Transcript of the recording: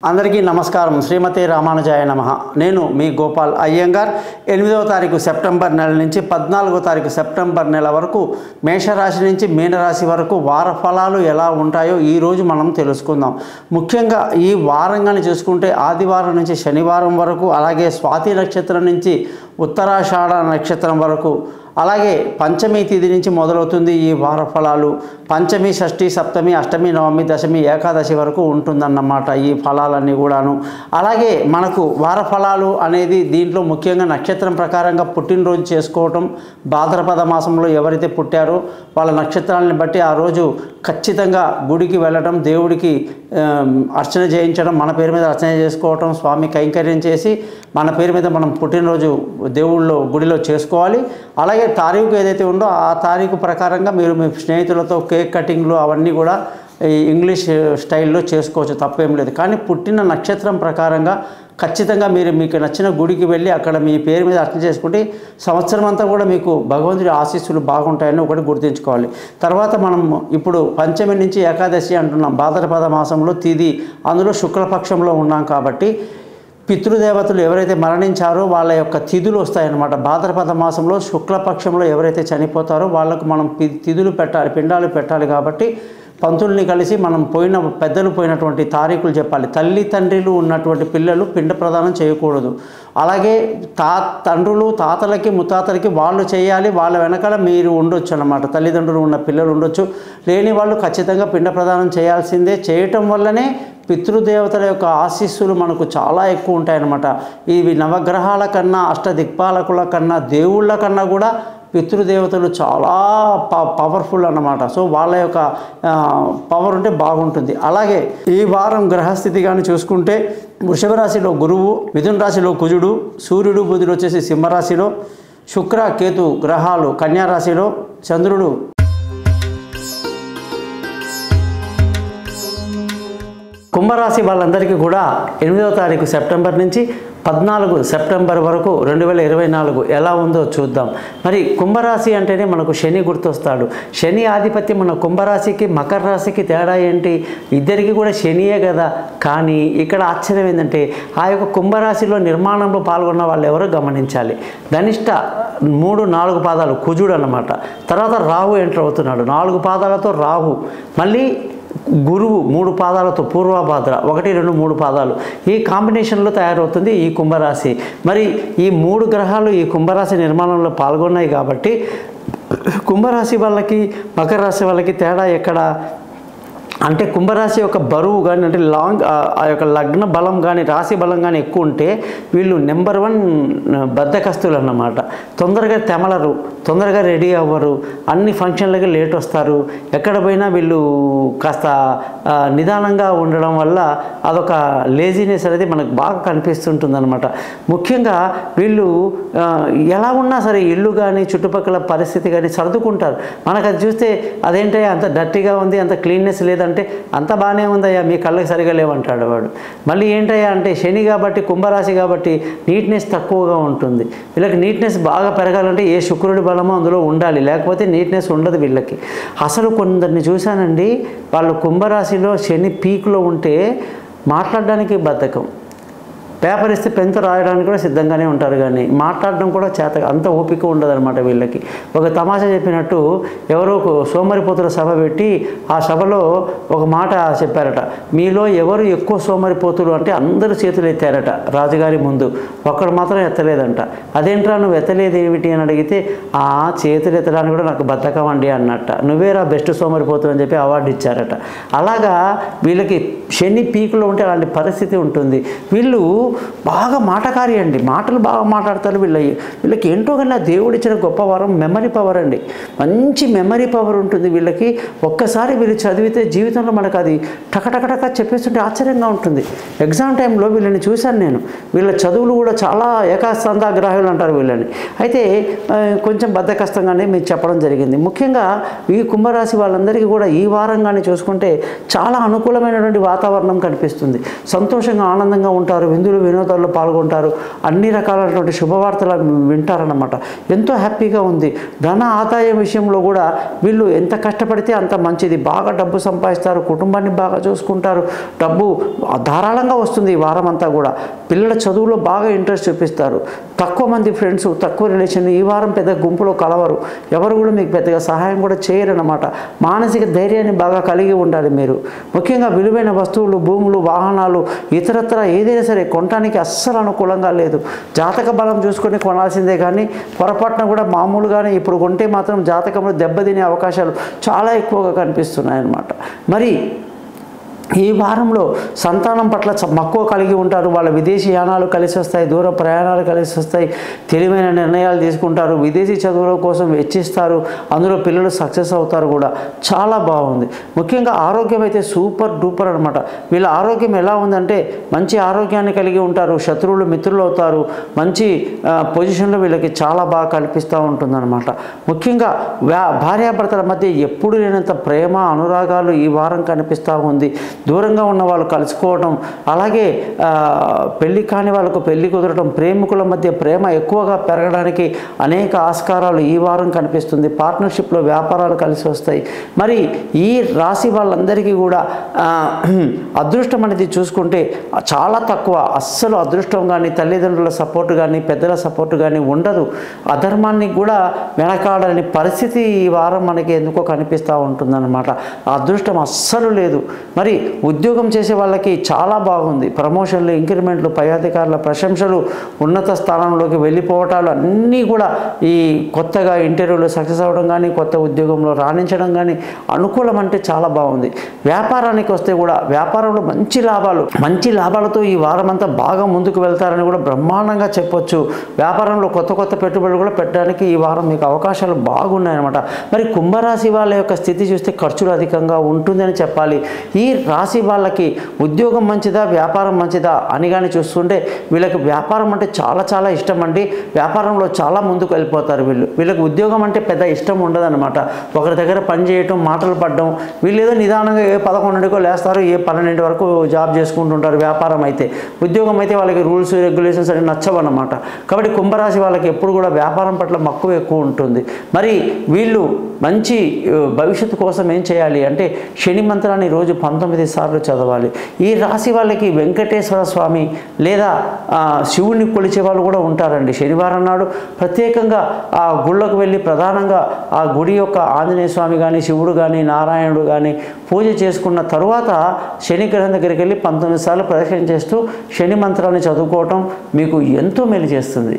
అందరికీ నమస్కారం. శ్రీమతి రామానుజాయ నమః. నేను మీ గోపాల్ అయ్యంగార్. 8వ తారీఖు సెప్టెంబర్ నెల నుంచి 14వ తారీఖు సెప్టెంబర్ నెల వరకు మేషరాశి నుంచి మీనరాశి వరకు వార ఫలాలు ఎలా ఉంటాయో ఈరోజు మనం తెలుసుకుందాం. ముఖ్యంగా ఈ వారంగానే చూసుకుంటే ఆదివారం నుంచి శనివారం వరకు, అలాగే స్వాతి నక్షత్రం నుంచి ఉత్తరాషాఢ నక్షత్రం వరకు, అలాగే పంచమి తిథి నుంచి మొదలవుతుంది ఈ వార ఫలాలు. పంచమి, షష్ఠి, సప్తమి, అష్టమి, నవమి, దశమి, ఏకాదశి వరకు ఉంటుందన్నమాట ఈ ఫలాలన్నీ కూడాను. అలాగే మనకు వార ఫలాలు అనేది దీంట్లో ముఖ్యంగా నక్షత్రం ప్రకారంగా పుట్టినరోజు చేసుకోవటం, భాద్రపద మాసంలో ఎవరైతే పుట్టారో వాళ్ళ నక్షత్రాలను బట్టి ఆ రోజు ఖచ్చితంగా గుడికి వెళ్ళడం, దేవుడికి అర్చన చేయించడం, మన పేరు మీద అర్చన చేసుకోవటం, స్వామి కైంకర్యం చేసి మన పేరు మీద మనం పుట్టినరోజు దేవుళ్ళో గుడిలో చేసుకోవాలి. అలాగే తారీఖు ఏదైతే ఉందో ఆ తారీఖు ప్రకారంగా మీరు మీ స్నేహితులతో కేక్ కటింగ్లు అవన్నీ కూడా ఈ ఇంగ్లీష్ స్టైల్లో చేసుకోవచ్చు, తప్పేం లేదు. కానీ పుట్టిన నక్షత్రం ప్రకారంగా ఖచ్చితంగా మీరు మీకు నచ్చిన గుడికి వెళ్ళి అక్కడ మీ పేరు మీద అర్చన చేసుకుంటే సంవత్సరం అంతా కూడా మీకు భగవంతుడి ఆశీస్సులు బాగుంటాయని ఒకటి గుర్తుంచుకోవాలి. తర్వాత మనం ఇప్పుడు పంచమి నుంచి ఏకాదశి అంటున్నాం. భాద్రపద మాసంలో తిథి, అందులో శుక్లపక్షంలో ఉన్నాం కాబట్టి పితృదేవతలు ఎవరైతే మరణించారో వాళ్ళ యొక్క తిథులు వస్తాయన్నమాట. భాద్రపద మాసంలో శుక్లపక్షంలో ఎవరైతే చనిపోతారో వాళ్ళకు మనం తిథులు పెట్టాలి, పిండాలు పెట్టాలి. కాబట్టి పంతుల్ని కలిసి మనం పెద్దలు పోయినటువంటి తారీఖులు చెప్పాలి. తల్లి తండ్రులు ఉన్నటువంటి పిల్లలు పిండ ప్రదానం చేయకూడదు. అలాగే తండ్రులు తాతలకి ముత్తాతలకి వాళ్ళు చేయాలి, వాళ్ళ వెనకాల మీరు ఉండొచ్చు అన్నమాట. తల్లిదండ్రులు ఉన్న పిల్లలు ఉండొచ్చు, లేని వాళ్ళు ఖచ్చితంగా పిండ ప్రదానం చేయాల్సిందే. చేయటం వల్లనే పితృదేవతల యొక్క ఆశీస్సులు మనకు చాలా ఎక్కువ ఉంటాయన్నమాట. ఇవి నవగ్రహాల కన్నా, అష్టదిక్పాలకుల కన్నా, దేవుళ్ళ కన్నా కూడా పితృదేవతలు చాలా పవర్ఫుల్ అన్నమాట. సో వాళ్ళ యొక్క పవర్ ఉంటే బాగుంటుంది. అలాగే ఈ వారం గ్రహస్థితి కానీ చూసుకుంటే వృషభ రాశిలో గురువు, మిథున రాశిలో కుజుడు, సూర్యుడు బుధుడు వచ్చేసి సింహరాశిలో, శుక్ర కేతు గ్రహాలు కన్యా రాశిలో, చంద్రుడు కుంభరాశి వాళ్ళందరికీ కూడా 8వ తారీఖు సెప్టెంబర్ నుంచి 14 సెప్టెంబర్ వరకు 2024 ఎలా ఉందో చూద్దాం. మరి కుంభరాశి అంటేనే మనకు శని గుర్తొస్తాడు. శని ఆధిపత్యం మన కుంభరాశికి మకర రాశికి తేడా ఏంటి? ఇద్దరికి కూడా శనియే కదా. కానీ ఇక్కడ ఆశ్చర్యం ఏంటంటే ఆ యొక్క కుంభరాశిలో నిర్మాణంలో పాల్గొన్న వాళ్ళు ఎవరో గమనించాలి. ధనిష్ట 3-4 పాదాలు కుజుడు అన్నమాట. తర్వాత రాహు ఎంటర్ అవుతున్నాడు, 4 పాదాలతో రాహు. మళ్ళీ గురువు 3 పాదాలతో పూర్వభాద్ర 1, 2, 3 పాదాలు. ఈ కాంబినేషన్లో తయారవుతుంది ఈ కుంభరాశి. మరి ఈ 3 గ్రహాలు ఈ కుంభరాశి నిర్మాణంలో పాల్గొన్నాయి కాబట్టి కుంభరాశి వాళ్ళకి మకర రాశి వాళ్ళకి తేడా ఎక్కడ అంటే కుంభరాశి యొక్క బరువు కానీ, అంటే ఆ యొక్క లగ్న బలం కానీ రాశి బలం కానీ ఎక్కువ ఉంటే వీళ్ళు నెంబర్ 1 బద్ధకస్తులు అన్నమాట. తొందరగా తెమలరు, తొందరగా రెడీ అవ్వరు, అన్ని ఫంక్షన్లకి లేట్ వస్తారు. ఎక్కడ పోయినా వీళ్ళు కాస్త నిదానంగా ఉండడం వల్ల అదొక లేజినెస్ అనేది మనకు బాగా కనిపిస్తుంటుంది అనమాట. ముఖ్యంగా వీళ్ళు ఎలా ఉన్నా సరే ఇల్లు కానీ చుట్టుపక్కల పరిస్థితి కానీ సర్దుకుంటారు. మనకు అది చూస్తే అదేంటే అంత డర్టీగా ఉంది, అంత క్లీన్నెస్ లేదంటే అంత బాగానే ఉందయ్యా, మీ కళ్ళకి సరిగా లేవంటాడు వాడు. మళ్ళీ ఏంటయ్యా అంటే శని కాబట్టి, కుంభరాశి కాబట్టి నీట్నెస్ తక్కువగా ఉంటుంది. వీళ్ళకి నీట్నెస్ బాగా పెరగాలంటే ఏ శుక్రుడి బలమో అందులో ఉండాలి, లేకపోతే నీట్నెస్ ఉండదు వీళ్ళకి. అసలు కొందరిని చూశానండి, వాళ్ళు కుంభరాశిలో శని పీక్లో ఉంటే మాట్లాడడానికి బద్ధకం, పేపర్ ఇస్తే పెన్తో రాయడానికి కూడా సిద్ధంగానే ఉంటారు, కానీ మాట్లాడడం కూడా అంత ఓపిక ఉండదన్నమాట వీళ్ళకి. ఒక తమాషా చెప్పినట్టు ఎవరో సోమరిపోతుల సభ పెట్టి ఆ సభలో ఒక మాట చెప్పారట, మీలో ఎవరు ఎక్కువ సోమరిపోతులు అంటే అందరూ చేతులు ఎత్తారట రాజుగారి ముందు, ఒక్కడు మాత్రం ఎత్తలేదంట. అదేంట్రా నువ్వు ఎత్తలేదు ఏమిటి అని అడిగితే, ఆ చేతులు ఎత్తడానికి కూడా నాకు బద్ధకం అండి అన్నట్ట. నువ్వేరా బెస్ట్ సోమరిపోతులు అని చెప్పి అవార్డు ఇచ్చారట. అలాగా వీళ్ళకి శని పీకులో ఉంటే అలాంటి పరిస్థితి ఉంటుంది. వీళ్ళు బాగా మాటకారి అండి, మాటలు బాగా మాట్లాడతారు. వీళ్ళకి ఏంటో కానీ దేవుడు ఇచ్చిన గొప్ప వరం మెమరీ పవర్ అండి. మంచి మెమరీ పవర్ ఉంటుంది వీళ్ళకి. ఒక్కసారి వీళ్ళు చదివితే జీవితంలో మనకు అది టకటకటక చెప్పేస్తుంటే ఆశ్చర్యంగా ఉంటుంది. ఎగ్జామ్ టైంలో వీళ్ళని చూశాను నేను. వీళ్ళ చదువులు కూడా చాలా ఏకాస్తంధాగ్రాహులు అంటారు వీళ్ళని. అయితే కొంచెం బద్ధకష్టంగానే మీకు చెప్పడం జరిగింది. ముఖ్యంగా ఈ కుంభరాశి వాళ్ళందరికీ కూడా ఈ వారంగానే చూసుకుంటే చాలా అనుకూలమైనటువంటి వాతావరణం కనిపిస్తుంది. సంతోషంగా ఆనందంగా ఉంటారు, విందులు వినోదాల్లో పాల్గొంటారు, అన్ని రకాలైనటువంటి శుభవార్తలు వింటారన్నమాట. ఎంతో హ్యాపీగా ఉంది. ధన ఆదాయం విషయంలో కూడా వీళ్ళు ఎంత కష్టపడితే అంత మంచిది. బాగా డబ్బు సంపాదిస్తారు, కుటుంబాన్ని బాగా చూసుకుంటారు, డబ్బు ధారాళంగా వస్తుంది ఈ వారం అంతా కూడా. పిల్లల చదువులో బాగా ఇంట్రెస్ట్ చూపిస్తారు. తక్కువ మంది ఫ్రెండ్స్, తక్కువ రిలేషన్. ఈ వారం పెద్ద గుంపులో కలవరు, ఎవరు కూడా మీకు పెద్దగా సహాయం కూడా చేయరన్నమాట. మానసిక ధైర్యాన్ని బాగా కలిగి ఉండాలి మీరు. ముఖ్యంగా విలువైన వస్తువులు, భూములు, వాహనాలు, ఇతరత్ర ఏదైనా సరే కొనడానికి అస్సలు అనుకూలంగా లేదు. జాతక బలం చూసుకొని కొనాల్సిందే కానీ పొరపాటున కూడా మామూలుగానే ఇప్పుడు కొంటే మాత్రం జాతకంలో దెబ్బతినే అవకాశాలు చాలా ఎక్కువగా కనిపిస్తున్నాయి అన్నమాట. మరి ఈ వారంలో సంతానం పట్ల మక్కువ కలిగి ఉంటారు. వాళ్ళ విదేశీ యానాలు కలిసి వస్తాయి, దూర ప్రయాణాలు కలిసి వస్తాయి, తెలివైన నిర్ణయాలు తీసుకుంటారు, విదేశీ చదువుల కోసం వెచ్చిస్తారు, అందులో పిల్లలు సక్సెస్ అవుతారు కూడా. చాలా బాగుంది. ముఖ్యంగా ఆరోగ్యం అయితే సూపర్ డూపర్ అనమాట. వీళ్ళ ఆరోగ్యం ఎలా ఉందంటే మంచి ఆరోగ్యాన్ని కలిగి ఉంటారు, శత్రువులు మిత్రులు అవుతారు, మంచి పొజిషన్లో వీళ్ళకి చాలా బాగా కల్పిస్తూ ఉంటుందన్నమాట. ముఖ్యంగా భార్యాభర్తల మధ్య ఎప్పుడు లేనంత ప్రేమ, అనురాగాలు ఈ వారం కనిపిస్తూ ఉంది. దూరంగా ఉన్న వాళ్ళు కలుసుకోవడం, అలాగే పెళ్లి కాని వాళ్ళకు పెళ్లి కుదరడం, ప్రేమికుల మధ్య ప్రేమ ఎక్కువగా పెరగడానికి అనేక ఆస్కారాలు ఈ వారం కనిపిస్తుంది. పార్ట్నర్షిప్లో వ్యాపారాలు కలిసి వస్తాయి. మరి ఈ రాశి వాళ్ళందరికీ కూడా అదృష్టం అనేది చూసుకుంటే చాలా తక్కువ. అస్సలు అదృష్టం కానీ, తల్లిదండ్రుల సపోర్ట్ కానీ, పెద్దల సపోర్ట్ కానీ ఉండదు. అధర్మాన్ని కూడా వెనకాడని పరిస్థితి ఈ వారం మనకి ఎందుకో కనిపిస్తూ ఉంటుందన్నమాట. అదృష్టం అస్సలు లేదు. మరి ఉద్యోగం చేసే వాళ్ళకి చాలా బాగుంది. ప్రమోషన్లు, ఇంక్రిమెంట్లు, పై అధికారుల ప్రశంసలు, ఉన్నత స్థానంలోకి వెళ్ళిపోవటాలు అన్నీ కూడా ఈ కొత్తగా ఇంటర్వ్యూలో సక్సెస్ అవ్వడం కానీ, కొత్త ఉద్యోగంలో రాణించడం కానీ అనుకూలం అంటే చాలా బాగుంది. వ్యాపారానికి వస్తే కూడా వ్యాపారంలో మంచి లాభాలతో ఈ వారం అంతా బాగా ముందుకు వెళ్తారని కూడా బ్రహ్మాండంగా చెప్పొచ్చు. వ్యాపారంలో కొత్త పెట్టుబడులు కూడా పెట్టడానికి ఈ వారం మీకు అవకాశాలు బాగున్నాయన్నమాట. మరి కుంభరాశి వాళ్ళ యొక్క స్థితి చూస్తే ఖర్చులు అధికంగా ఉంటుందని చెప్పాలి. ఈ రాశి వాళ్ళకి ఉద్యోగం మంచిదా, వ్యాపారం మంచిదా అని కానీ చూస్తుంటే వీళ్ళకి వ్యాపారం అంటే చాలా ఇష్టం అండి. వ్యాపారంలో చాలా ముందుకు వెళ్ళిపోతారు వీళ్ళకి ఉద్యోగం అంటే పెద్ద ఇష్టం ఉండదన్నమాట. ఒకరి దగ్గర పని చేయటం, మాటలు పడడం, వీళ్ళు ఏదో నిదానంగా 11కో లేస్తారు, 12 వరకు జాబ్ చేసుకుంటుంటారు. వ్యాపారం అయితే, ఉద్యోగం అయితే వాళ్ళకి రూల్స్ రెగ్యులేషన్స్ అని నచ్చవన్నమాట. కాబట్టి కుంభరాశి వాళ్ళకి ఎప్పుడు కూడా వ్యాపారం పట్ల మక్కువ ఎక్కువ ఉంటుంది. మరి వీళ్ళు మంచి భవిష్యత్తు కోసం ఏం చేయాలి అంటే శని మంత్రాన్ని రోజు 19 సార్లు చదవాలి. ఈ రాశి వాళ్ళకి వెంకటేశ్వర స్వామి లేదా శివుడిని కొలిచే వాళ్ళు కూడా ఉంటారండి. శనివారం నాడు ప్రత్యేకంగా ఆ గుళ్ళకు వెళ్ళి ప్రధానంగా ఆ గుడి యొక్క ఆంజనేయ స్వామి కానీ, శివుడు కానీ, నారాయణుడు కానీ పూజ చేసుకున్న తరువాత శని గ్రహం దగ్గరికి వెళ్ళి 19 సార్లు ప్రదక్షిణ చేస్తూ శని మంత్రాన్ని చదువుకోవటం మీకు ఎంతో మేలు చేస్తుంది.